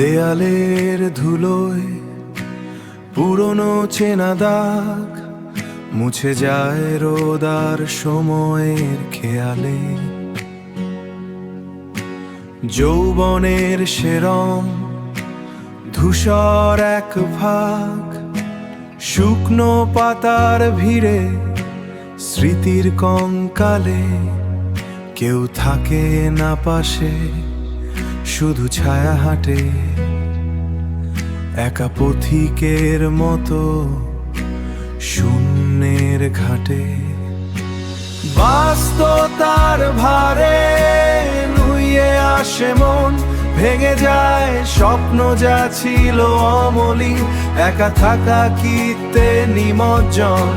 দেয়ালের ধুলোয় পুরনো চেনা দাগ মুছে যায় রোদার সময়ের খেয়ালে। যৌবনের সেরম ধূসর এক ভাগ শুকনো পাতার ভিড়ে স্মৃতির কঙ্কালে। কেউ থাকে না পাশে, শুধু ছায়া হাঁটে একা পথিকের মতো শূন্যের ঘাটে। বাস্তবতার ভারে নুয়ে আসে মন, ভেঙে যায় স্বপ্ন যা ছিল অমলিন। একা থাকা কিতে নিমজ্জন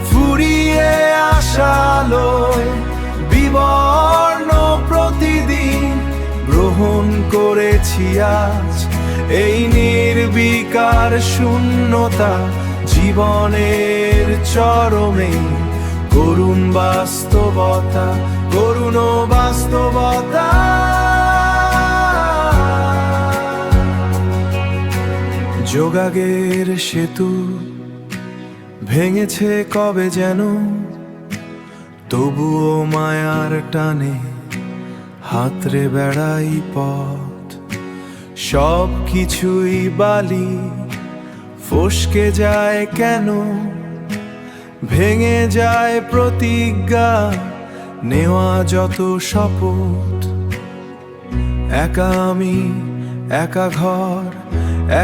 ফুরিয়ে আসালোয় বিবর্ণ প্রতিদিন গ্রহণ করেছি আজ এই নির্বিকার শূন্যতা। জীবনের চরমে করুণ বাস্তবতা, করুণ বাস্তবতা। যোগাগের সেতু ভেঙেছে কবে যেন, তবুও মায়ার টানে হাতড়ে বেড়াই পথ। সব কিছুই বালি ফসকে যায় কেন, ভেঙে যায় প্রতিজ্ঞা নেওয়া যত শপথ। একা আমি, একা ঘর,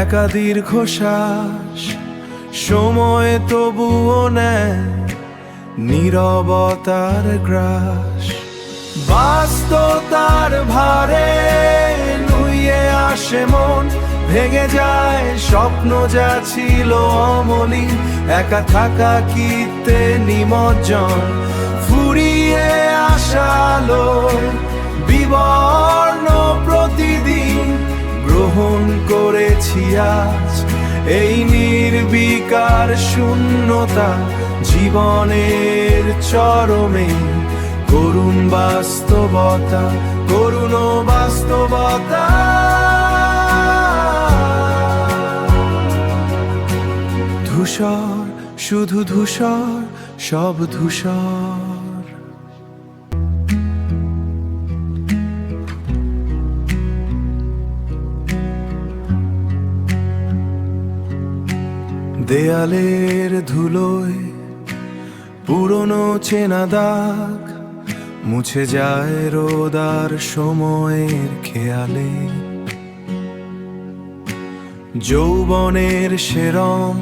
একা দীর্ঘশ্বাস। সময় তবুও নেয় নীরবতার গ্রাস। বাস্তবতার ভারে নুয়ে আসে মন, ভেঙে যায় স্বপ্ন যা ছিল অমলিন। একা থাকা কিতে নিমজ্জন ফুরিয়ে আসালোয় বিবর্ণ প্রতিদিন গ্রহণ করেছি আজ এই নির্বিকার শূন্যতা। জীবনের চরমে করুণ বাস্তবতা, করুণ বাস্তবতা। ধূসর, শুধু ধূসর, সব ধূসর। দেয়ালের ধুলোয় পুরনো চেনা দাগ মুছে যায় রোদার সময়ের খেয়ালে। যৌবনের সেরম